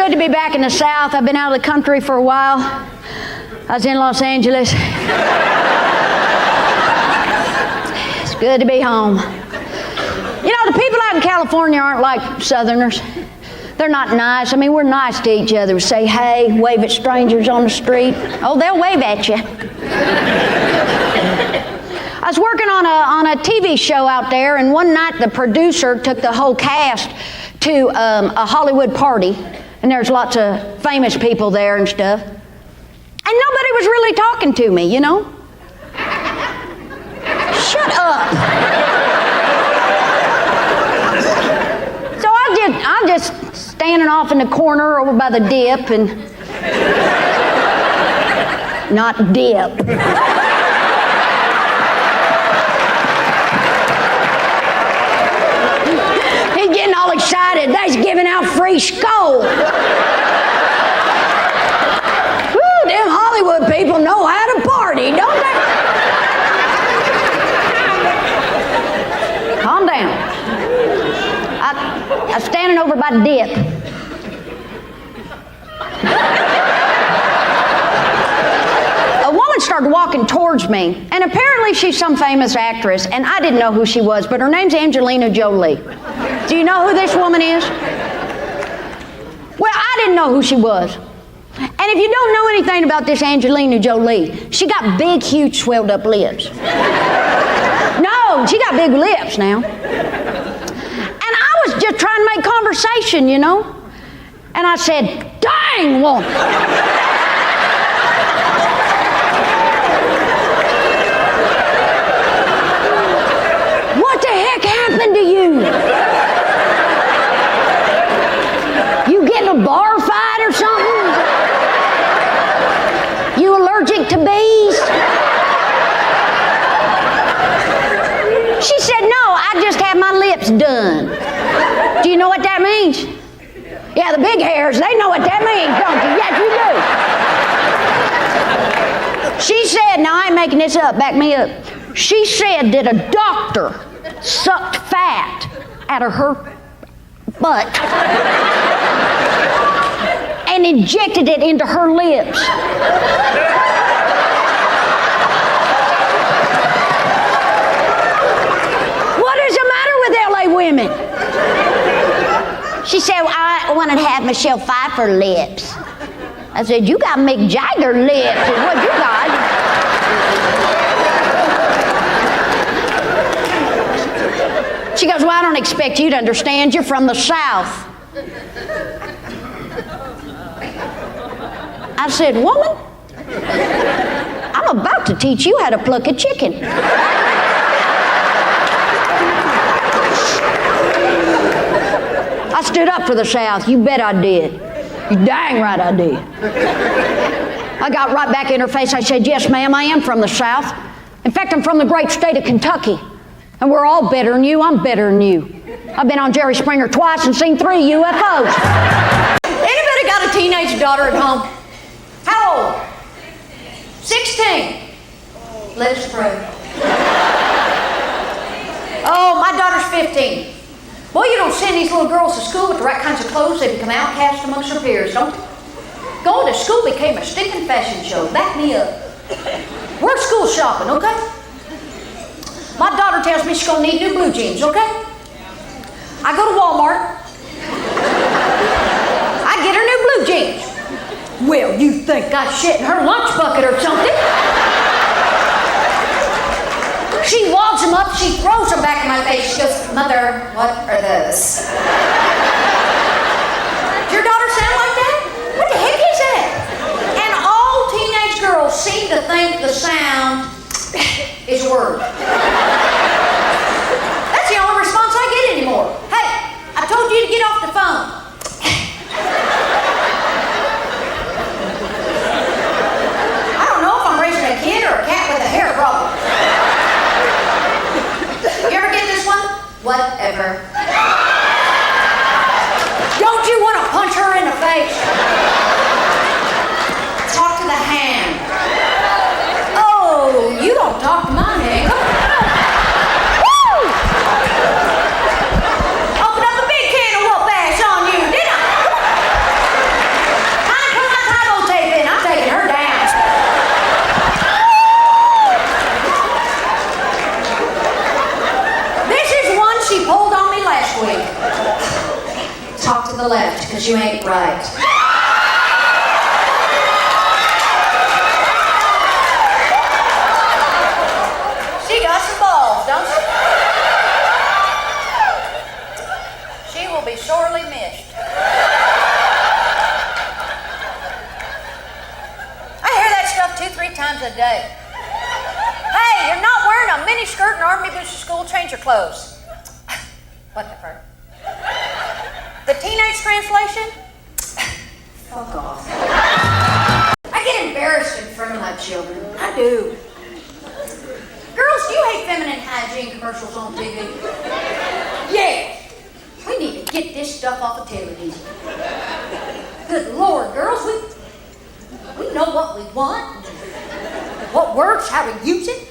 good to be back in the South. I've been out of the country for a while. I was in Los Angeles. It's good to be home. You know, the people out in California aren't like Southerners. They're not nice. I mean, we're nice to each other. We say hey, wave at strangers on the street. Oh, they'll wave at you. I was working on a TV show out there, and one night the producer took the whole cast to a Hollywood party, and there's lots of famous people there and stuff. And nobody was really talking to me, you know? Shut up. So I'm just standing off in the corner over by the dip and... Not dip. He's getting all excited. They's giving out free skull. Woo, them Hollywood people know how to party, don't they? Calm down. I'm standing over by the dip. A woman started walking towards me, and apparently she's some famous actress, and I didn't know who she was, but her name's Angelina Jolie. Do you know who this woman is? Well, I didn't know who she was. And if you don't know anything about this Angelina Jolie, she got big, huge, swelled up lips. No, she got big lips now. And I was just trying to make conversation, you know? And I said, dang woman. What the heck happened to you? You get in a bar fight or something? You allergic to bees? She said, no, I just had my lips done. Do you know what that means? Yeah, the big hairs, they know what that means, don't you? Yes, you do. She said, now I ain't making this up, back me up. She said that a doctor sucked fat out of her butt and injected it into her lips. What is the matter with LA women? She said, well, I want to have Michelle Pfeiffer lips. I said, you got Mick Jagger lips is what you got. She goes, well, I don't expect you to understand. You're from the South. I said, woman, I'm about to teach you how to pluck a chicken. I stood up for the South. You bet I did. You dang right I did. I got right back in her face. I said, yes, ma'am, I am from the South. In fact, I'm from the great state of Kentucky. And we're all better than you. I'm better than you. I've been on Jerry Springer twice and seen 3 UFOs. Anybody got a teenage daughter at home? How old? 16. Let's pray. Oh, my daughter's 15. Boy, you don't send these little girls to school with the right kinds of clothes, they become outcast amongst their peers, don't they? Going to school became a stinking fashion show. Back me up. We're school shopping, okay? My daughter tells me she's going to need new blue jeans, okay? I go to Walmart. I get her new blue jeans. Well, you think I shit in her lunch bucket or something. She wads them up, she throws them back in my face. She goes, Mother, what are those? Does your daughter sound like that? What the heck is that? And all teenage girls seem to think the sound is a word. That's the only response I get anymore. Hey, I told you to get off the phone. I don't know if I'm raising a kid or a cat with a hair problem. You ever get this one? Whatever. you ain't right. She got some balls, don't she? She will be sorely missed. I hear that stuff 2-3 times a day. Hey, you're not wearing a mini skirt and army boots to school, change your clothes. What the fuck? The teenage translation? Fuck off. I get embarrassed in front of my children. I do. Girls, do you hate feminine hygiene commercials on TV? Yeah. We need to get this stuff off of television. Good Lord, girls, we know what we want, what works, how to use it.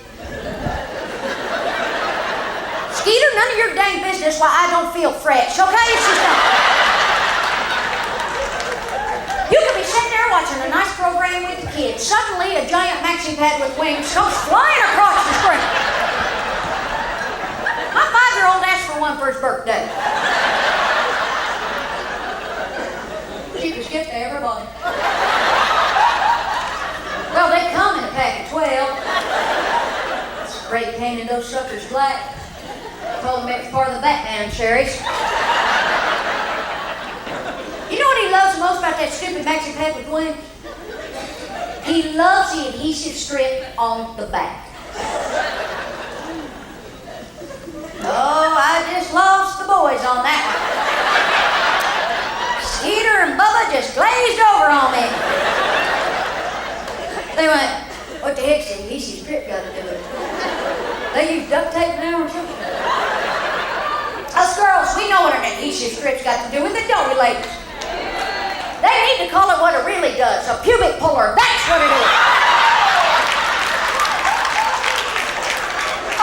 Skeeter, none of your dang business why I don't feel fresh, okay? It's just not. You could be sitting there watching a nice program with the kids. Suddenly, a giant maxi pad with wings comes flying across the screen. My 5-year-old asked for one for his birthday. Cheapest gift to everybody. Well, they come in a pack of 12. Spray painted those suckers black. Told him it was part of the Batman series. You know what he loves most about that stupid maxi pad with wings? He loves the adhesive strip on the back. Oh, I just lost the boys on that one. Skeeter and Bubba just glazed over on me. They went, what the heck's the adhesive strip got to do with it? They use duct tape now or something? Us girls, we know what an adhesive strip's got to do with it, don't we, ladies? They need to call it what it really does, a pubic puller. That's what it is.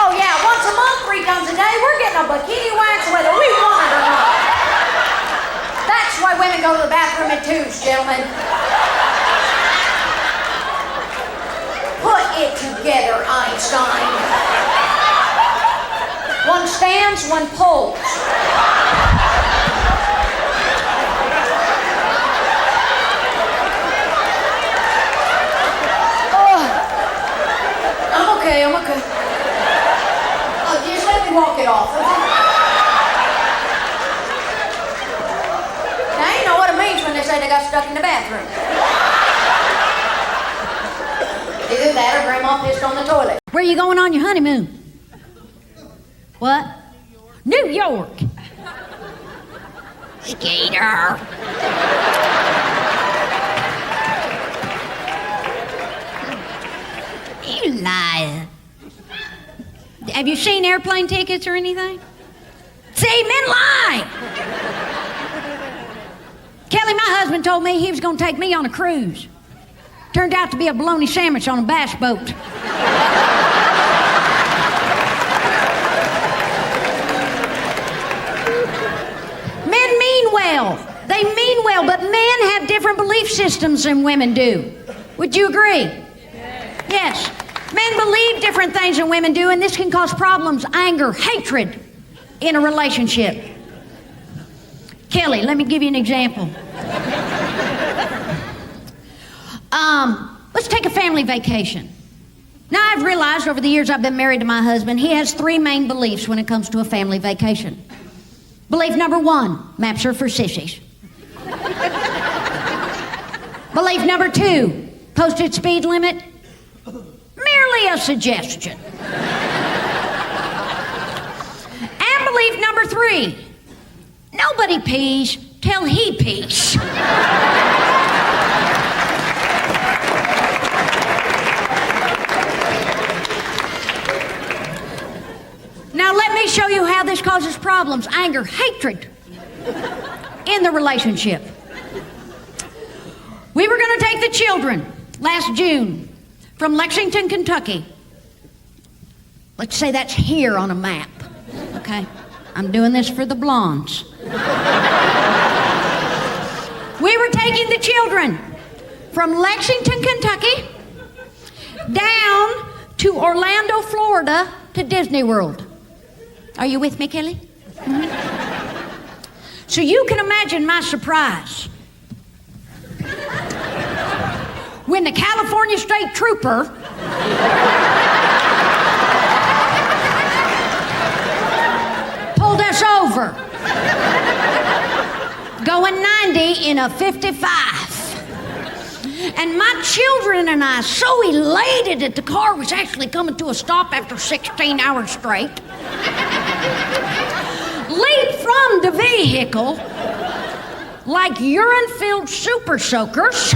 Oh yeah, once a month, 3 times a day, we're getting a bikini wax whether we want it or not. That's why women go to the bathroom in twos, gentlemen. Put it together, Einstein. One stands, one pulls. I'm okay. Oh, just let me walk it off, okay? Now, you know what it means when they say they got stuck in the bathroom. Either that or Grandma pissed on the toilet. Where are you going on your honeymoon? What? New York. Skeeter. You liar. Have you seen airplane tickets or anything? See, men lie. Kelly, my husband told me he was going to take me on a cruise. Turned out to be a bologna sandwich on a bass boat. Men mean well. They mean well, but men have different belief systems than women do. Would you agree? Yes. Men believe different things than women do, and this can cause problems, anger, hatred in a relationship. Kelly, let me give you an example. Let's take a family vacation. Now, I've realized over the years I've been married to my husband, he has 3 main beliefs when it comes to a family vacation. Belief number 1, maps are for sissies. Belief number 2, posted speed limit, merely a suggestion. And belief number 3, nobody pees till he pees. Now let me show you how this causes problems, anger, hatred in the relationship. We were going to take the children last June from Lexington, Kentucky. Let's say that's here on a map, okay? I'm doing this for the blondes. We were taking the children from Lexington, Kentucky, down to Orlando, Florida, to Disney World. Are you with me, Kelly? Mm-hmm. So you can imagine my surprise when the California State Trooper pulled us over, going 90 in a 55. And my children and I, so elated that the car was actually coming to a stop after 16 hours straight, leap from the vehicle like urine-filled super soakers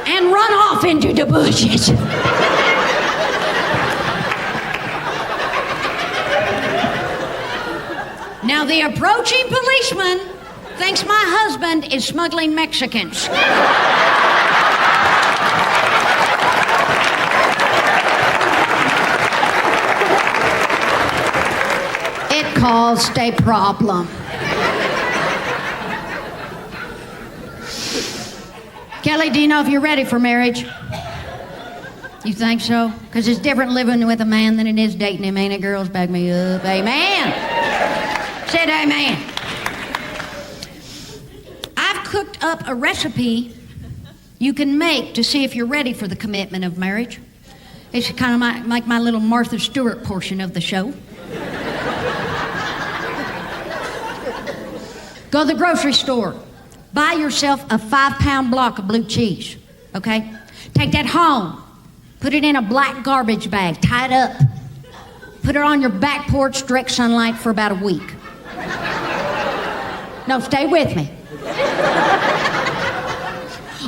and run off into the bushes. Now, the approaching policeman thinks my husband is smuggling Mexicans. It caused a problem. Kelly, do you know if you're ready for marriage? You think so? Because it's different living with a man than it is dating him, ain't it, girls? Back me up. Amen. Said amen. I've cooked up a recipe you can make to see if you're ready for the commitment of marriage. It's kind of like my little Martha Stewart portion of the show. Go to the grocery store. Buy yourself a 5-pound block of blue cheese, okay? Take that home. Put it in a black garbage bag. Tie it up. Put it on your back porch, direct sunlight for about a week. No, stay with me.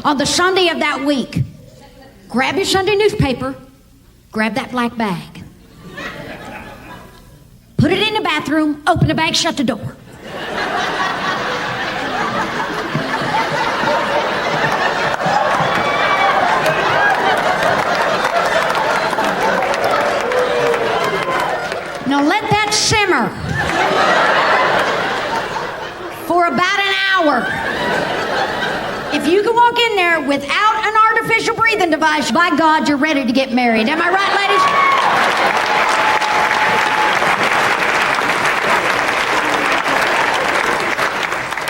On the Sunday of that week, grab your Sunday newspaper, grab that black bag. Put it in the bathroom, open the bag, shut the door. Now let that simmer for about an hour. If you can walk in there without an artificial breathing device, by God, you're ready to get married. Am I right, ladies?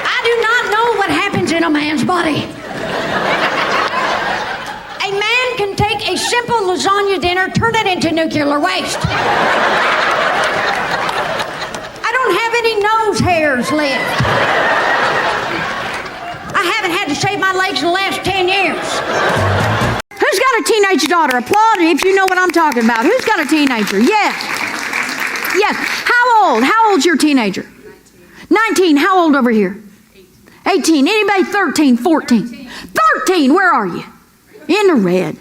I do not know what happens in a man's body. A man can take a simple lasagna dinner, turn it into nuclear waste. I don't have any nose hairs left. I haven't had to shave my legs in the last 10 years. Who's got a teenage daughter? Applaud if you know what I'm talking about. Who's got a teenager? Yes. Yes. How old? How old's your teenager? 19. How old over here? 18. Anybody 13, 14? 13. Where are you? In the red.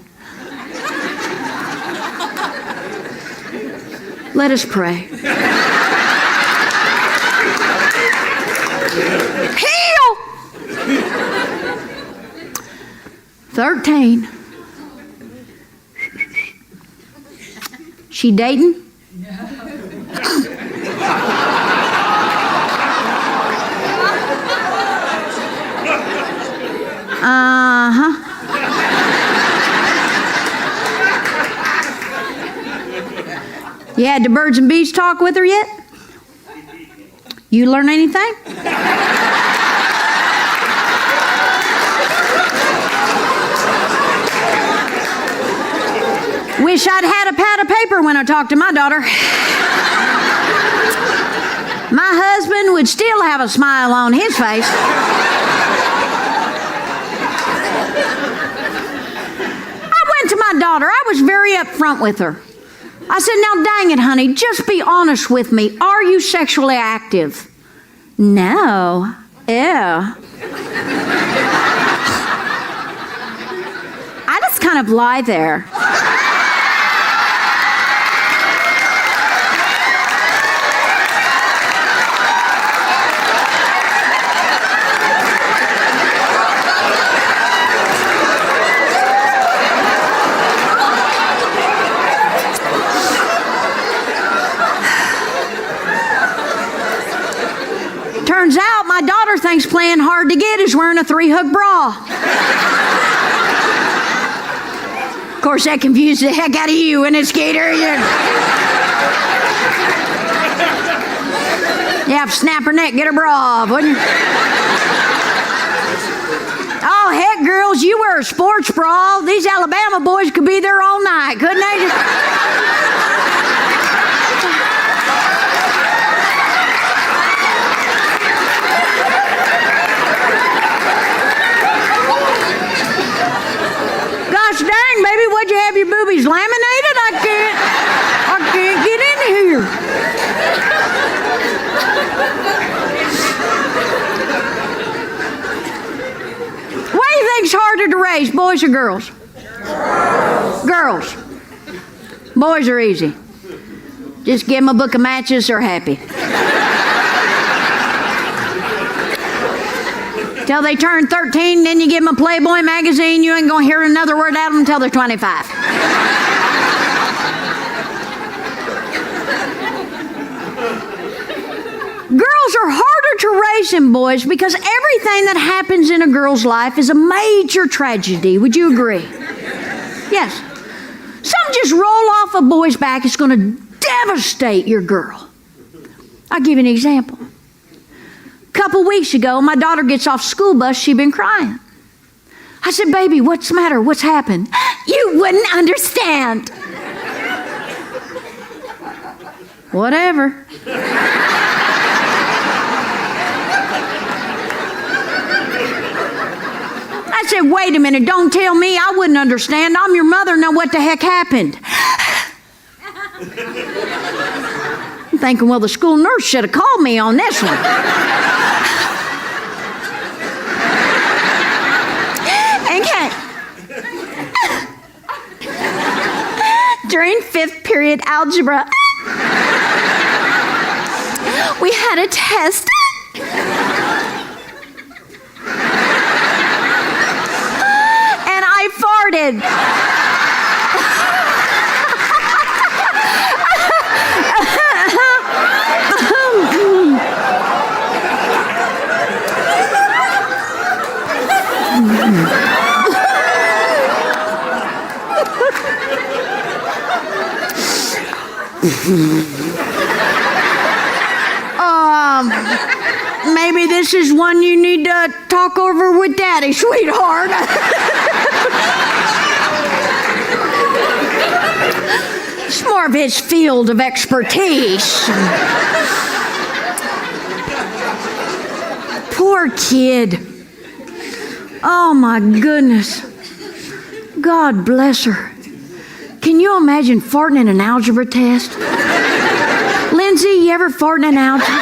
Let us pray. Heal! 13. She dating? Uh-huh. You had the birds and bees talk with her yet? You learn anything? Wish I'd had a pad of paper when I talked to my daughter. My husband would still have a smile on his face. I went to my daughter. I was very upfront with her. I said, now dang it, honey, just be honest with me. Are you sexually active? No. Ew. I just kind of lie there. Turns out my daughter thinks playing hard to get is wearing a 3-hook bra. Of course, that confused the heck out of you, and it, Skater? yourself, snap her neck, get her bra off, wouldn't you? Oh, heck, girls, you wear a sports bra. These Alabama boys could be there all night, couldn't they? Gosh dang, baby, what'd you have your boobies laminated? I can't get in here. What do you think's harder to raise, boys or girls? Girls. Boys are easy. Just give them a book of matches, they're happy. Till they turn 13, then you give them a Playboy magazine, you ain't gonna hear another word out of them until they're 25. Girls are harder to raise than boys because everything that happens in a girl's life is a major tragedy. Would you agree? Yes. Some just roll off a boy's back, it's gonna devastate your girl. I'll give you an example. A couple weeks ago, my daughter gets off school bus, she'd been crying. I said, baby, what's the matter? What's happened? You wouldn't understand. Whatever. I said, wait a minute, don't tell me I wouldn't understand. I'm your mother, know what the heck happened. I'm thinking, well, the school nurse should have called me on this one. Okay. During 5th period algebra, we had a test. And I farted. Maybe this is one you need to talk over with Daddy, sweetheart. It's more of his field of expertise. Poor kid. Oh my goodness. God bless her. Can you imagine farting in an algebra test? Lindsay, you ever farted in an algebra? No.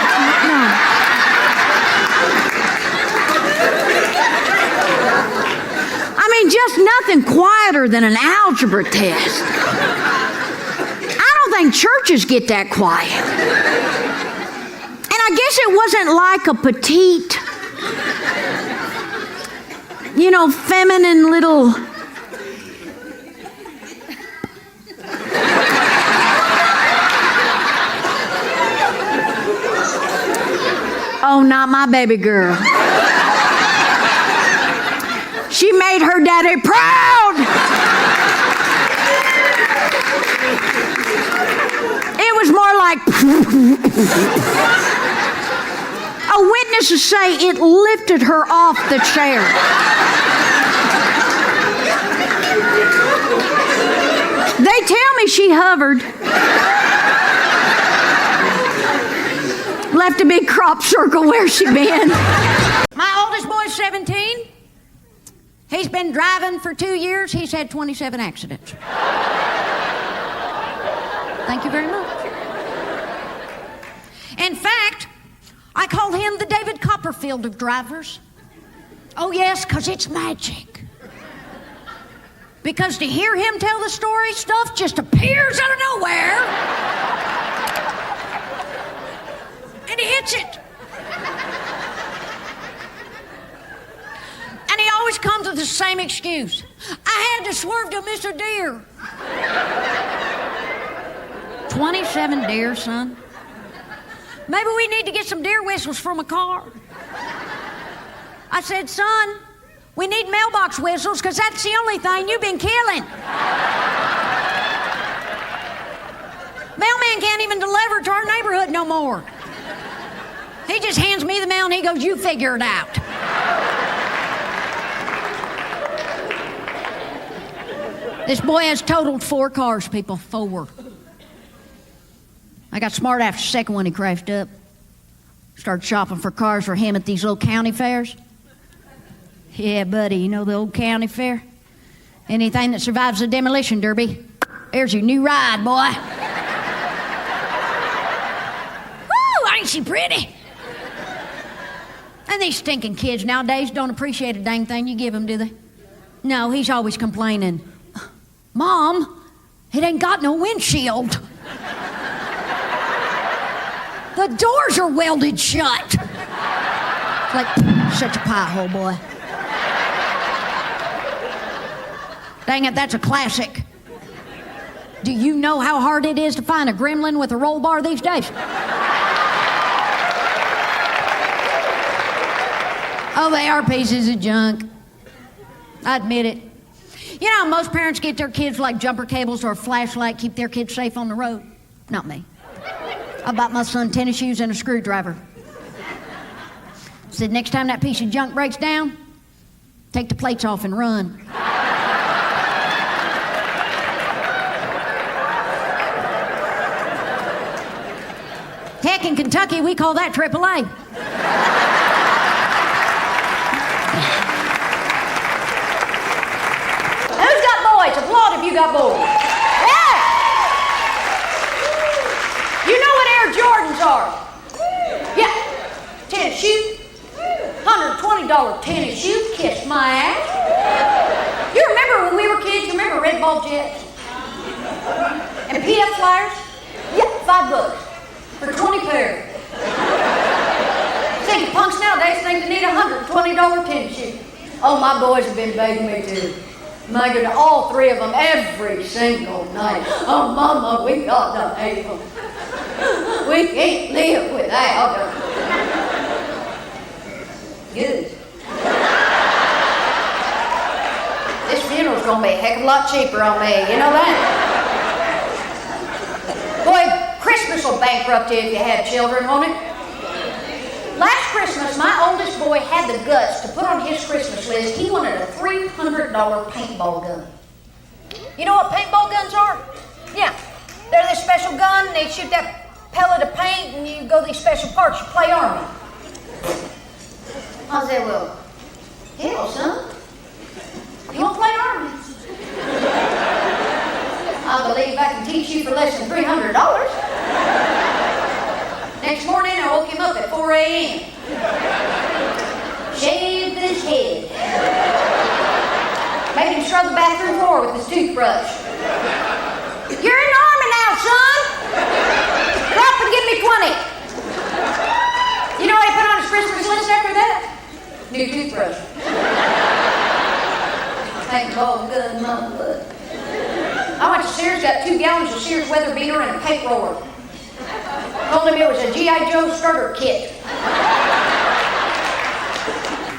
I mean, just nothing quieter than an algebra test. I don't think churches get that quiet. And I guess it wasn't like a petite, feminine little... Oh, not my baby girl. She made her daddy proud. It was more like... A witness to say it lifted her off the chair. They tell me she hovered. Left a big crop circle where she been. My oldest boy's 17. He's been driving for 2 years. He's had 27 accidents. Thank you very much. In fact, I call him the David Copperfield of drivers. Oh yes, because it's magic. Because to hear him tell the story, stuff just appears out of nowhere. And he hits it. And he always comes with the same excuse. I had to swerve to miss a deer. 27 deer, son. Maybe we need to get some deer whistles from a car. I said, son, we need mailbox whistles because that's the only thing you've been killing. Mailman can't even deliver to our neighborhood no more. He just hands me the mail and he goes, you figure it out. This boy has totaled 4 cars, people, 4. I got smart after the second one he crashed up. Started shopping for cars for him at these little county fairs. Yeah, buddy, you know the old county fair? Anything that survives the demolition derby, there's your new ride, boy. Woo, ain't she pretty? And these stinking kids nowadays don't appreciate a dang thing you give them, do they? No, he's always complaining. Mom, it ain't got no windshield. The doors are welded shut. It's like such a pie hole, boy. Dang it, that's a classic. Do you know how hard it is to find a gremlin with a roll bar these days? Oh, they are pieces of junk. I admit it. You know, most parents get their kids like jumper cables or a flashlight, keep their kids safe on the road. Not me. I bought my son tennis shoes and a screwdriver. Said next time that piece of junk breaks down, take the plates off and run. Heck, in Kentucky, we call that AAA. Who's got boys? Applaud if you got boys. Yeah! You know what Air Jordans are? Yeah. Tennis shoes. $120 tennis shoes. Kiss my ass. You remember when we were kids? You remember red ball jets? And PF flyers? Yeah, $5 for 20 pairs. See, punks nowadays think they need $120 tennis shoes. Oh, my boys have been begging me to. My goodness, all 3 of them every single night. Oh, Mama, we got to have them. We can't live without them. Good. This funeral's gonna be a heck of a lot cheaper on me, you know that? Boy, Christmas will bankrupt you if you have children, won't it? Last Christmas, my oldest boy had the guts to put on his Christmas list he wanted a $300 paintball gun. You know what paintball guns are? Yeah, they're this special gun, and they shoot that pellet of paint, and you go these special parts, you play army. I said, well, hell, son, you want to play army? I believe I can teach you for less than $300. Next morning, I woke him up at 4 a.m. Shaved his head. Made him scrub the bathroom floor with his toothbrush. You're in the army now, son. Drop and give me 20. You know what he put on his Christmas list after that? New toothbrush. Paintball gun, mama. I went to Sears, got 2 gallons of Sears weather beater and a paint roller. Told him it was a G.I. Joe starter kit.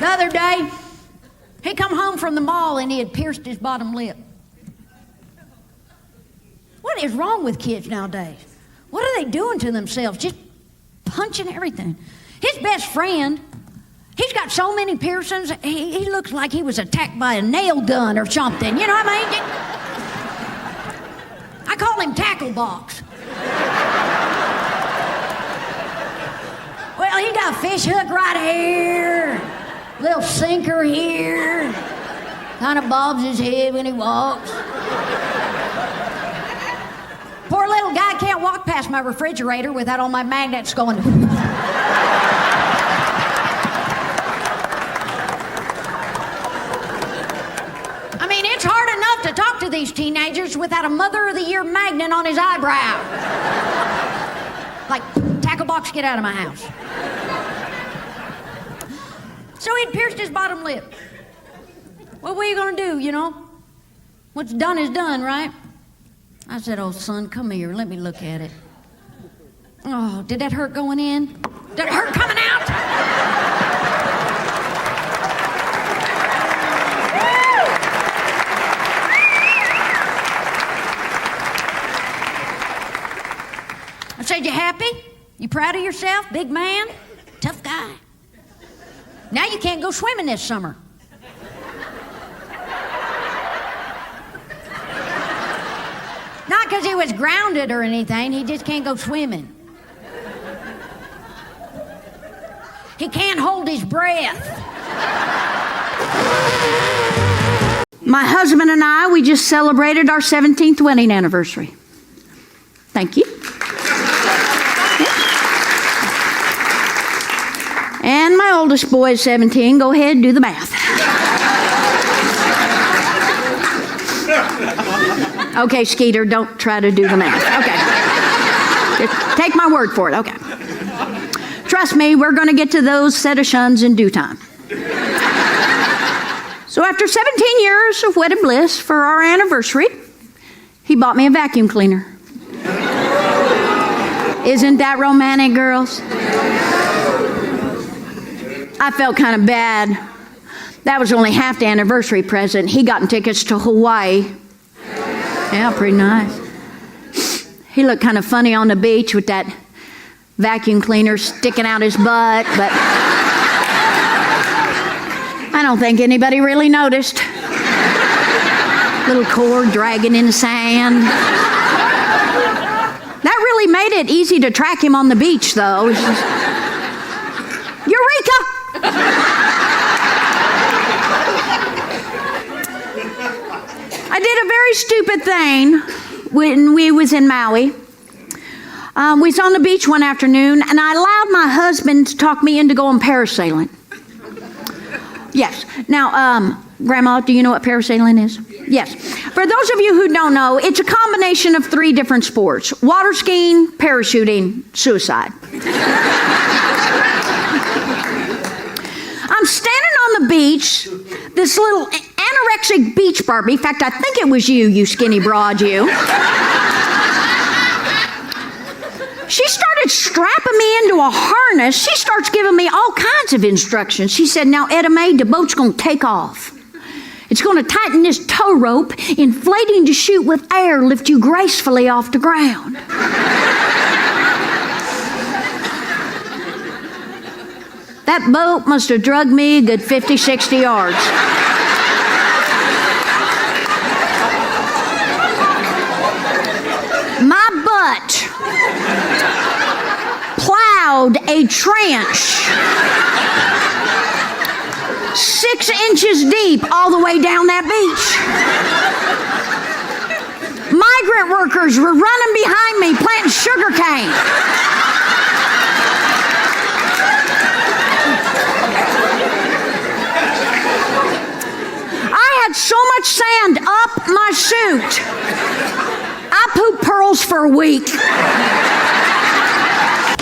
The other day, he come home from the mall and he had pierced his bottom lip. What is wrong with kids nowadays? What are they doing to themselves? Just punching everything. His best friend, he's got so many piercings, he looks like he was attacked by a nail gun or something. You know what I mean? I call him Tackle Box. Well, he got a fish hook right here, little sinker here, kind of bobs his head when he walks. Poor little guy can't walk past my refrigerator without all my magnets going. I mean, it's hard enough to talk to these teenagers without a Mother of the Year magnet on his eyebrow. Like, Tackle Box, get out of my house. So he'd pierced his bottom lip. Well, what are you gonna do, you know? What's done is done, right? I said, oh, son, come here, let me look at it. Oh, did that hurt going in? Did it hurt coming out? I said, you happy? You proud of yourself, big man? tough guy. Now you can't go swimming this summer. Not because he was grounded or anything, he just can't go swimming. He can't hold his breath. My husband and I, we just celebrated our 17th wedding anniversary. Thank you. And my oldest boy is 17. Go ahead and do the math. Okay, Skeeter, don't try to do the math. Okay. Just take my word for it. Okay. Trust me, we're going to get to those set of shuns in due time. So after 17 years of wedded bliss for our anniversary, he bought me a vacuum cleaner. Isn't that romantic, girls? I felt kind of bad. That was only half the anniversary present. He got tickets to Hawaii. Yeah, pretty nice. He looked kind of funny on the beach with that vacuum cleaner sticking out his butt, but I don't think anybody really noticed. Little cord dragging in the sand. That really made it easy to track him on the beach, though. Eureka! I did a very stupid thing when we was in Maui. We was on the beach one afternoon, and I allowed my husband to talk me into going parasailing. Yes. Now, Grandma, do you know what parasailing is? Yes. For those of you who don't know, it's a combination of 3 different sports: water skiing, parachuting, suicide. I'm standing on the beach, this little anorexic beach Barbie. In fact, I think it was you skinny broad, you. She started strapping me into a harness. She starts giving me all kinds of instructions. She said, "Now, Etta Mae, the boat's going to take off. It's going to tighten this tow rope, inflating to chute with air, lift you gracefully off the ground." That boat must have drugged me a good 50, 60 yards. My butt plowed a trench 6 inches deep all the way down that beach. Migrant workers were running behind me planting sugar cane. I had so much sand up my chute. I pooped pearls for a week.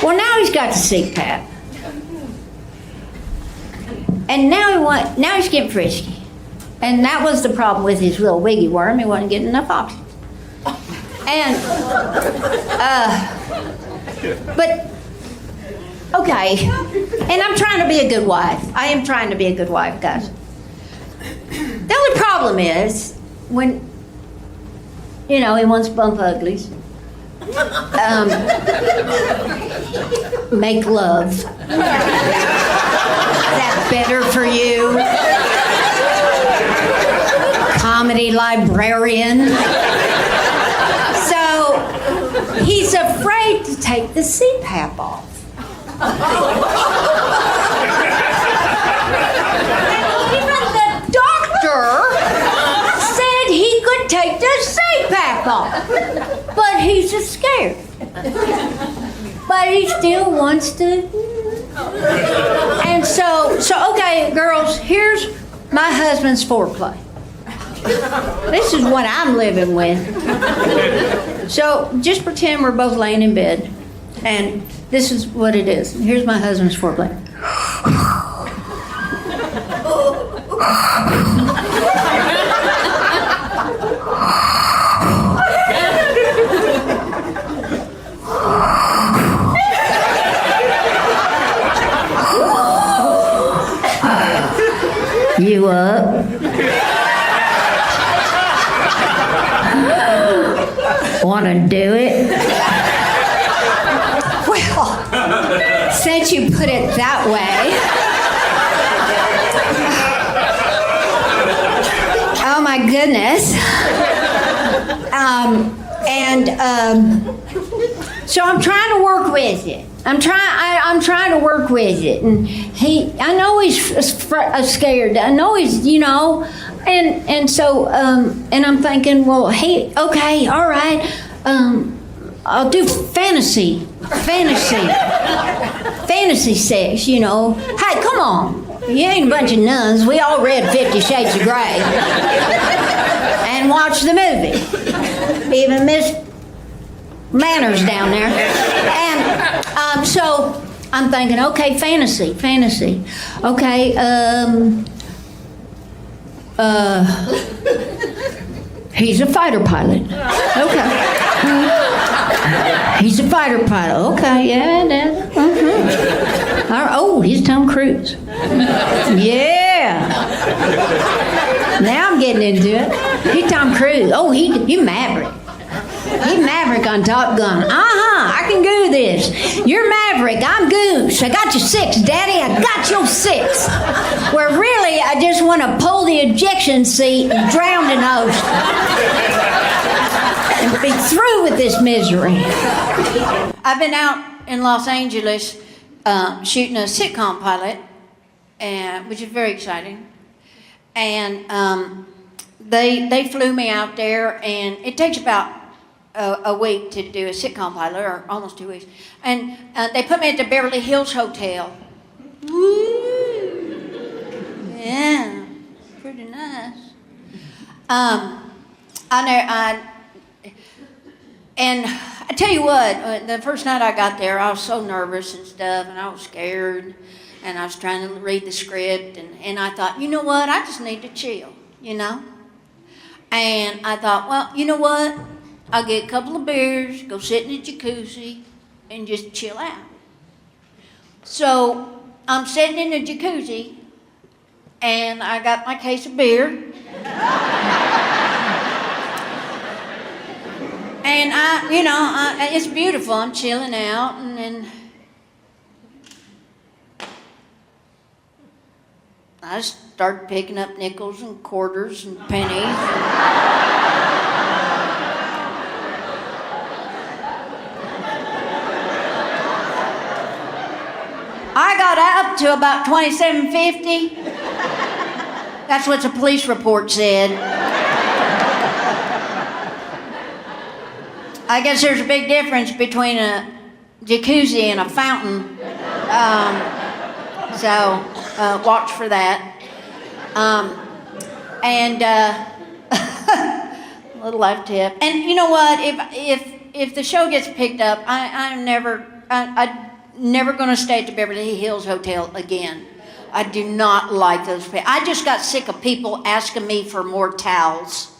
Well, now he's got the CPAP. And now he's getting frisky. And that was the problem with his little wiggy worm. He wasn't getting enough oxygen. And, but, okay. And I'm trying to be a good wife. I am trying to be a good wife, guys. The only problem is when, he wants bump uglies. Make love. Is that better for you? Comedy librarian. So he's afraid to take the CPAP off. Even the doctor said he could take the CPAP off. But he's just scared. But he still wants to. And so okay, girls, here's my husband's foreplay. This is what I'm living with. So just pretend we're both laying in bed, and this is what it is. Here's my husband's foreplay. You up? Want to do it? Well, Since you put it that way. Oh my goodness. So I'm trying to work with it. I'm trying to work with it, and I know he's scared. I know he's, and so and I'm thinking, well, hey, okay, all right, I'll do fantasy sex, Hey, come on, you ain't a bunch of nuns. We all read 50 Shades of Grey and watched the movie. Even Miss Manners down there, and so I'm thinking, okay, fantasy. Okay, he's a fighter pilot. Okay. He's a fighter pilot. Okay, yeah. Oh, he's Tom Cruise. Yeah. Now I'm getting into it. He's Tom Cruise. Oh, he Maverick. He's Maverick on Top Gun. I can do this. You're Maverick, I'm Goose. I got your 6, Daddy, I got your 6. Where really, I just want to pull the ejection seat and drown the nose. And be through with this misery. I've been out in Los Angeles shooting a sitcom pilot, which is very exciting. And they flew me out there, and it takes about a week to do a sitcom pilot, or almost 2 weeks. And they put me at the Beverly Hills Hotel. Woo! Yeah, pretty nice. And I tell you what, the first night I got there, I was so nervous and stuff, and I was scared, and I was trying to read the script, and I thought, you know what, I just need to chill, And I thought, well, you know what, I'll get a couple of beers, go sit in the jacuzzi, and just chill out. So I'm sitting in the jacuzzi, and I got my case of beer. And it's beautiful. I'm chilling out, and then I started picking up nickels and quarters and pennies. I got up to about $27.50. That's what the police report said. I guess there's a big difference between a jacuzzi and a fountain. So watch for that. And a little life tip. And you know what? If the show gets picked up, I'm never going to stay at the Beverly Hills Hotel again. I do not like those people. I just got sick of people asking me for more towels.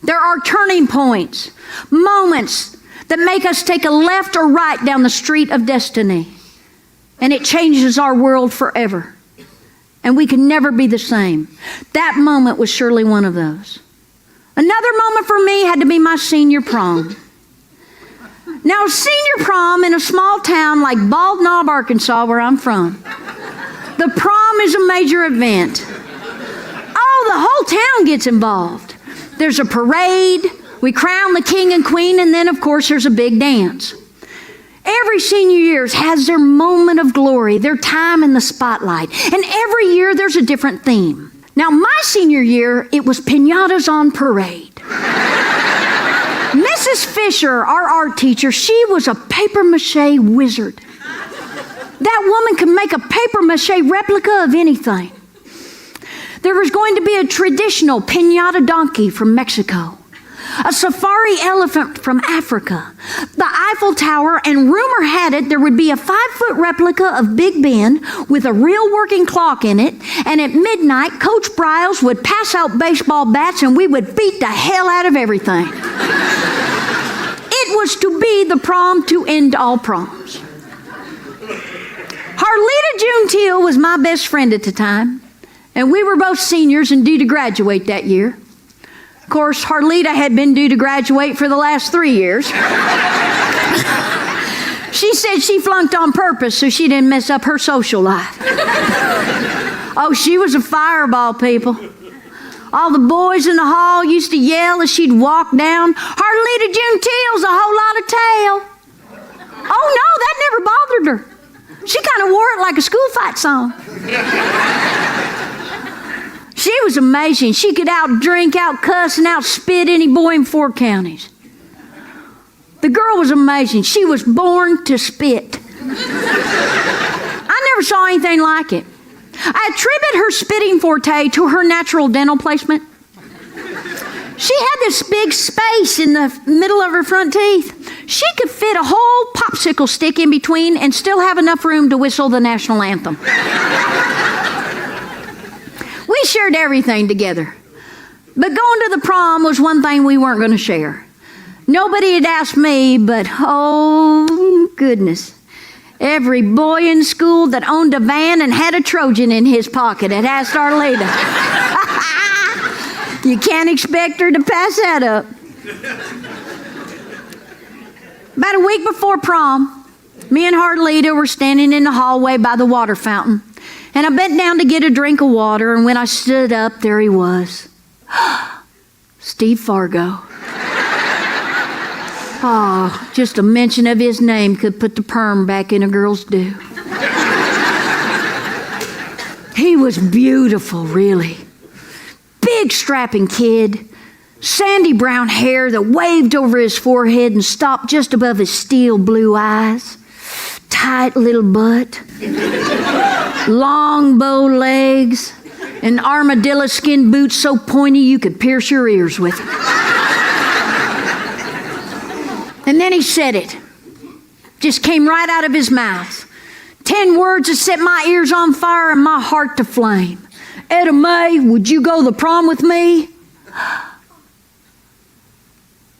There are turning points, moments that make us take a left or right down the street of destiny. And it changes our world forever. And we can never be the same. That moment was surely one of those. Another moment for me had to be my senior prom. Now, senior prom in a small town like Bald Knob, Arkansas, where I'm from. The prom is a major event. Oh, the whole town gets involved. There's a parade, we crown the king and queen, and then, of course, there's a big dance. Every senior year has their moment of glory, their time in the spotlight. And every year there's a different theme. Now, my senior year, it was piñatas on parade. Mrs. Fisher, our art teacher, she was a papier-mâché wizard. That woman could make a papier-mâché replica of anything. There was going to be a traditional piñata donkey from Mexico, a safari elephant from Africa, the Eiffel Tower, and rumor had it there would be a 5-foot replica of Big Ben with a real working clock in it, and at midnight, Coach Briles would pass out baseball bats and we would beat the hell out of everything. It was to be the prom to end all proms. Harlita June Teal was my best friend at the time, and we were both seniors and due to graduate that year. Of course, Harlita had been due to graduate for the last 3 years. She said she flunked on purpose so she didn't mess up her social life. Oh, she was a fireball, people. All the boys in the hall used to yell as she'd walk down, "Harlita June Teal's a whole lot of tail." Oh no, that never bothered her. She kind of wore it like a school fight song. She was amazing. She could out-drink, out-cuss, and out-spit any boy in 4 counties. The girl was amazing. She was born to spit. I never saw anything like it. I attribute her spitting forte to her natural dental placement. She had this big space in the middle of her front teeth. She could fit a whole popsicle stick in between and still have enough room to whistle the national anthem. We shared everything together. But going to the prom was one thing we weren't going to share. Nobody had asked me, but oh goodness. Every boy in school that owned a van and had a Trojan in his pocket had asked Arleta. You can't expect her to pass that up. About a week before prom, me and Arleta were standing in the hallway by the water fountain, and I bent down to get a drink of water, and when I stood up, there he was. Steve Fargo. Oh, just a mention of his name could put the perm back in a girl's do. He was beautiful, really. Big strapping kid, sandy brown hair that waved over his forehead and stopped just above his steel blue eyes. Tight little butt, long bow legs, and armadillo skin boots so pointy you could pierce your ears with them. And then he said it. Just came right out of his mouth. 10 words that set my ears on fire and my heart to flame. "Etta Mae, would you go to the prom with me?"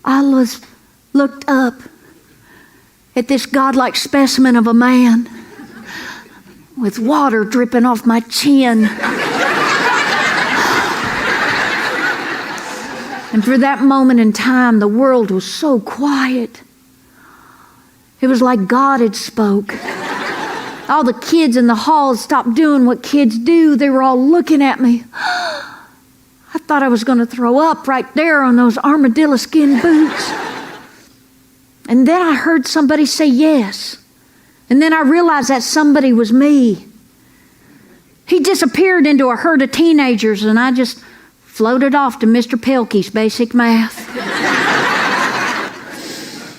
I looked up at this godlike specimen of a man with water dripping off my chin. And for that moment in time, the world was so quiet. It was like God had spoke. All the kids in the hall had stopped doing what kids do. They were all looking at me. I thought I was going to throw up right there on those armadillo skin boots. And then I heard somebody say yes. And then I realized that somebody was me. He disappeared into a herd of teenagers, and I just floated off to Mr. Pelkey's basic math.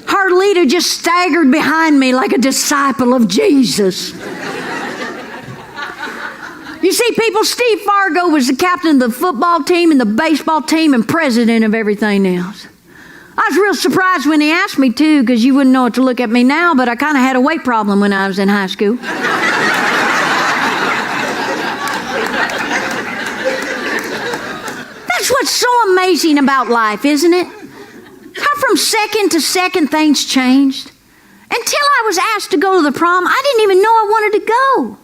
Harleta just staggered behind me like a disciple of Jesus. You see, people, Steve Fargo was the captain of the football team and the baseball team and president of everything else. I was real surprised when he asked me to, because you wouldn't know what to look at me now, but I kind of had a weight problem when I was in high school. That's what's so amazing about life, isn't it? How from second to second things changed. Until I was asked to go to the prom, I didn't even know I wanted to go.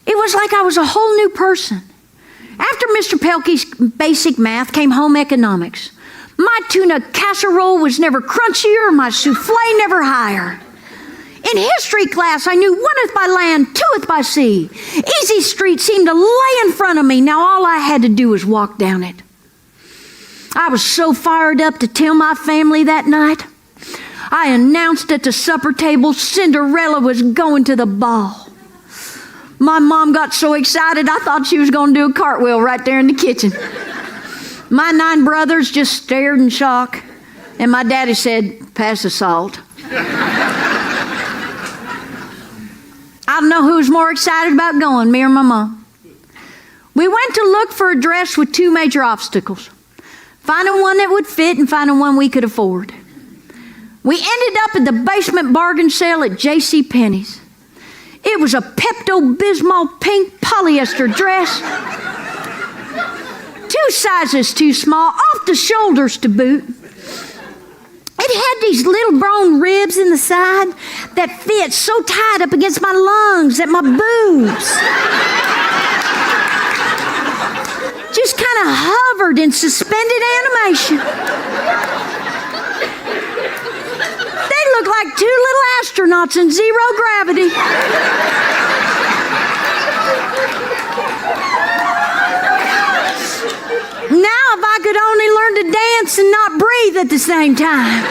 It was like I was a whole new person. After Mr. Pelkey's basic math came home economics. My tuna casserole was never crunchier, my souffle never higher. In history class, I knew oneth by land, twoeth by sea. Easy Street seemed to lay in front of me. Now all I had to do was walk down it. I was so fired up to tell my family that night. I announced at the supper table Cinderella was going to the ball. My mom got so excited I thought she was going to do a cartwheel right there in the kitchen. My 9 brothers just stared in shock, and my daddy said, "Pass the salt." I don't know who was more excited about going, me or my mom. We went to look for a dress with 2 major obstacles. Finding one that would fit and finding one we could afford. We ended up at the basement bargain sale at J.C. Penney's. It was a Pepto-Bismol pink polyester dress. 2 sizes too small, off the shoulders to boot. It had these little bone ribs in the side that fit so tight up against my lungs that my boobs just kind of hovered in suspended animation. They looked like two little astronauts in zero gravity. Now, if I could only learn to dance and not breathe at the same time.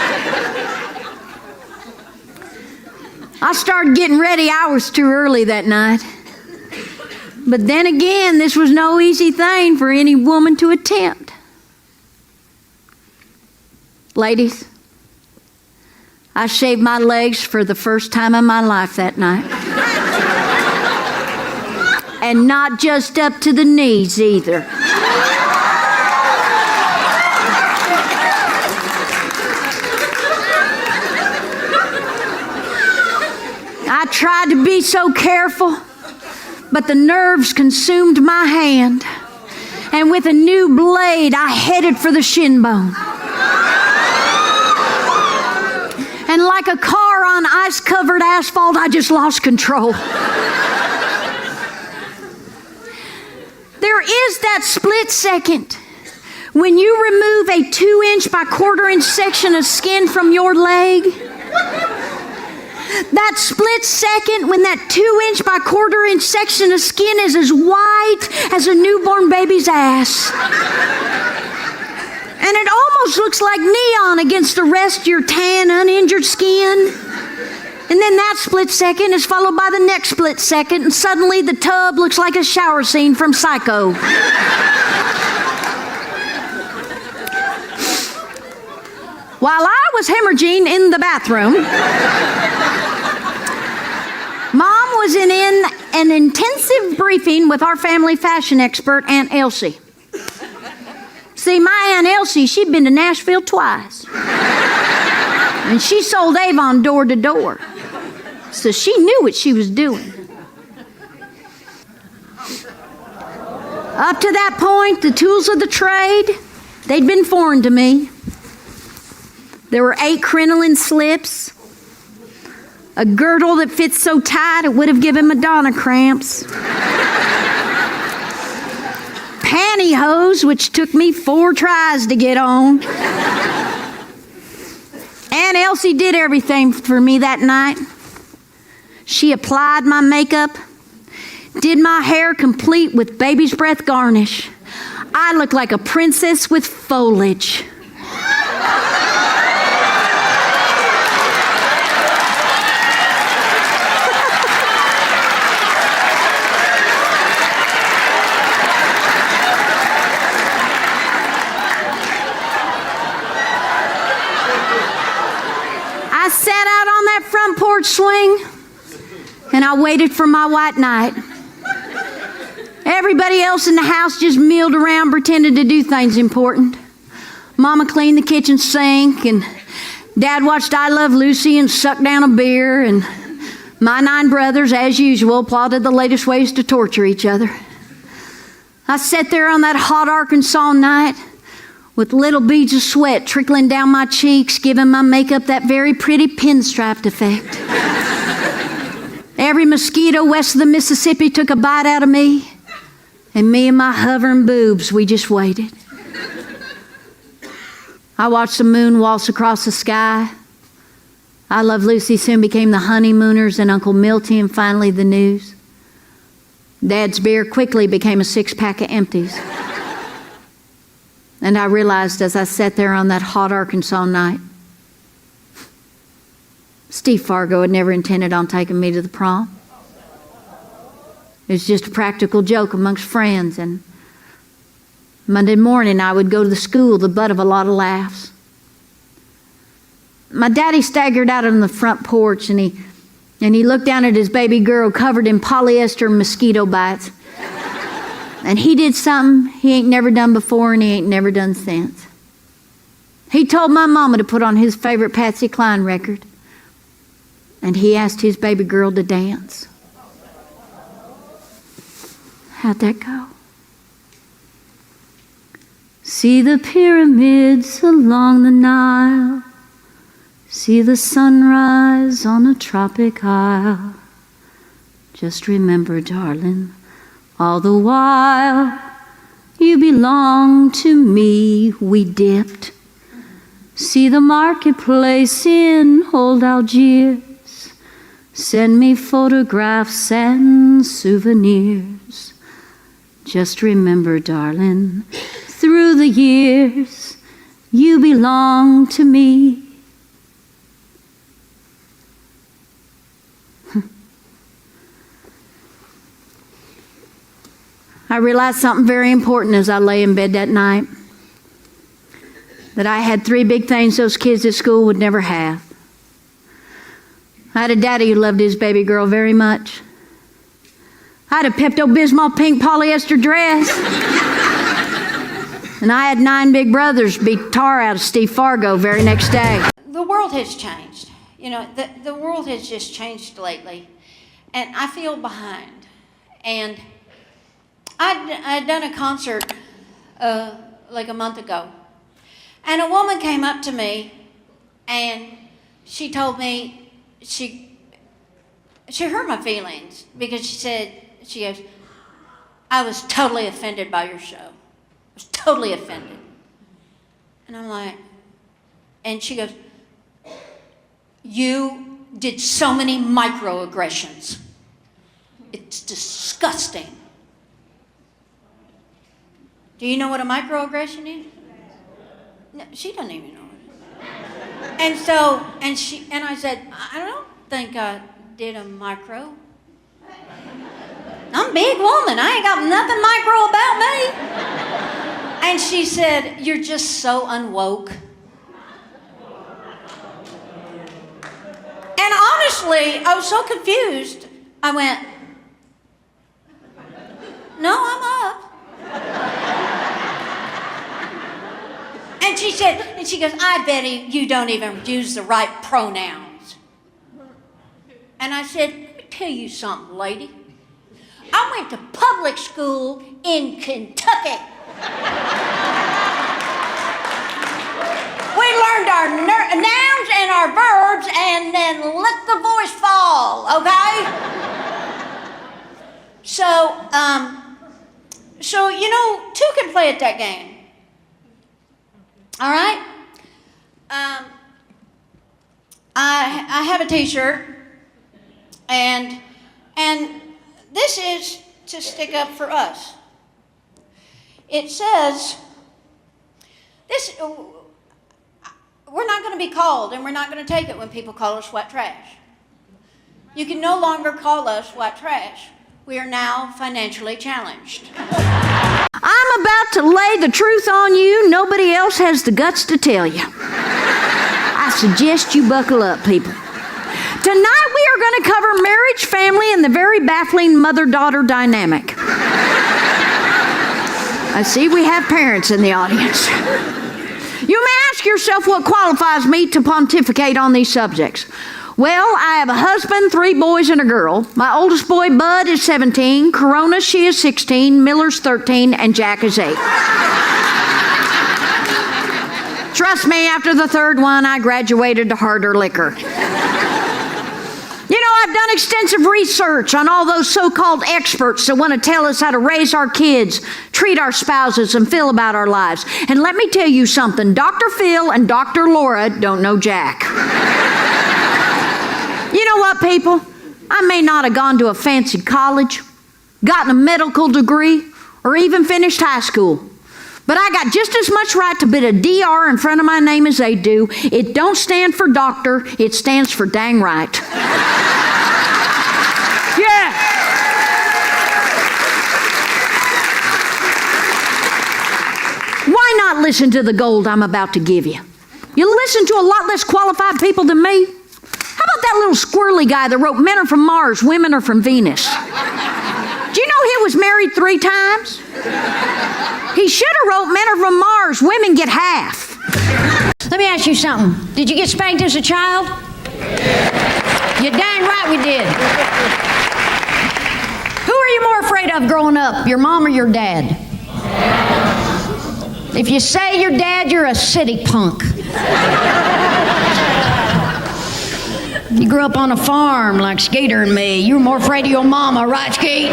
I started getting ready hours too early that night. But then again, this was no easy thing for any woman to attempt. Ladies, I shaved my legs for the first time in my life that night. And not just up to the knees either. I tried to be so careful, but the nerves consumed my hand. And with a new blade, I headed for the shin bone. And like a car on ice-covered asphalt, I just lost control. There is that split second when you remove a 2-inch by 1/4-inch section of skin from your leg. That split second when that 2-inch by 1/4-inch section of skin is as white as a newborn baby's ass. And it almost looks like neon against the rest of your tan, uninjured skin. And then that split second is followed by the next split second, and suddenly the tub looks like a shower scene from Psycho. While I was hemorrhaging in the bathroom, Mom was in an intensive briefing with our family fashion expert, Aunt Elsie. See, my Aunt Elsie, she'd been to Nashville twice. And she sold Avon door to door. So she knew what she was doing. Up to that point, the tools of the trade, they'd been foreign to me. There were 8 crinoline slips, a girdle that fits so tight it would have given Madonna cramps, pantyhose, which took me 4 tries to get on. Aunt Elsie did everything for me that night. She applied my makeup, did my hair complete with baby's breath garnish. I looked like a princess with foliage. I sat out on that front porch swing and I waited for my white knight. Everybody else in the house just milled around pretending to do things important. Mama cleaned the kitchen sink and Dad watched I Love Lucy and sucked down a beer, and my 9 brothers, as usual, plotted the latest ways to torture each other. I sat there on that hot Arkansas night with little beads of sweat trickling down my cheeks, giving my makeup that very pretty pinstriped effect. Every mosquito west of the Mississippi took a bite out of me, and me and my hovering boobs, we just waited. I watched the moon waltz across the sky. I Love Lucy soon became the Honeymooners and Uncle Milty and finally the news. Dad's beer quickly became a 6-pack of empties. And I realized as I sat there on that hot Arkansas night, Steve Fargo had never intended on taking me to the prom. It was just a practical joke amongst friends, and Monday morning I would go to the school, the butt of a lot of laughs. My daddy staggered out on the front porch and he looked down at his baby girl covered in polyester mosquito bites. And he did something he ain't never done before and he ain't never done since. He told my mama to put on his favorite Patsy Cline record, and he asked his baby girl to dance. How'd that go? See the pyramids along the Nile, see the sunrise on a tropic isle. Just remember, darling, all the while you belong to me. We dipped See the marketplace in old Algiers. Send me photographs and souvenirs. Just remember, darling, through the years, you belong to me. I realized something very important as I lay in bed that night. That I had 3 big things those kids at school would never have. I had a daddy who loved his baby girl very much. I had a Pepto-Bismol pink polyester dress. And I had 9 big brothers beat tar out of Steve Fargo very next day. The world has changed. You know, the world has just changed lately. And I feel behind. And I'd done a concert like a month ago. And a woman came up to me and she told me she hurt my feelings because she goes, I was totally offended by your show. I was totally offended. And I'm like, and she goes, you did so many microaggressions. It's disgusting. Do you know what a microaggression is? No, she doesn't even know it. And I said, I don't think I did a micro. I'm a big woman. I ain't got nothing micro about me. And she said, you're just so unwoke. And honestly, I was so confused. I went, no, I'm up. And she goes, I bet you don't even use the right pronouns. And I said, let me tell you something, lady. I went to public school in Kentucky. We learned our nouns and our verbs and then let the voice fall, okay? So you know, 2 can play at that game. All right? I have a t-shirt, and this is to stick up for us. It says, we're not going to be called, and we're not going to take it when people call us white trash. You can no longer call us white trash. We are now financially challenged. I'm about to lay the truth on you. Nobody else has the guts to tell you. I suggest you buckle up, people. Tonight we are going to cover marriage, family, and the very baffling mother-daughter dynamic. I see we have parents in the audience. You may ask yourself what qualifies me to pontificate on these subjects. Well, I have a husband, 3 boys, and a girl. My oldest boy, Bud, is 17. Corona, she is 16. Miller's 13. And Jack is 8. Trust me, after the 3rd one, I graduated to harder liquor. You know, I've done extensive research on all those so-called experts that want to tell us how to raise our kids, treat our spouses, and feel about our lives. And let me tell you something. Dr. Phil and Dr. Laura don't know Jack. You know what, people? I may not have gone to a fancy college, gotten a medical degree, or even finished high school. But I got just as much right to put a DR in front of my name as they do. It don't stand for doctor, it stands for dang right. Yeah. Why not listen to the gold I'm about to give you? You'll listen to a lot less qualified people than me. How about that little squirrely guy that wrote Men Are From Mars, Women Are From Venus? Do you know he was married 3 times? He should have wrote Men Are From Mars, Women Get Half. Let me ask you something. Did you get spanked as a child? You're dang right we did. Who are you more afraid of growing up, your mom or your dad? If you say your dad, you're a city punk. You grew up on a farm like Skeeter and me. You were more afraid of your mama, right, Skeet?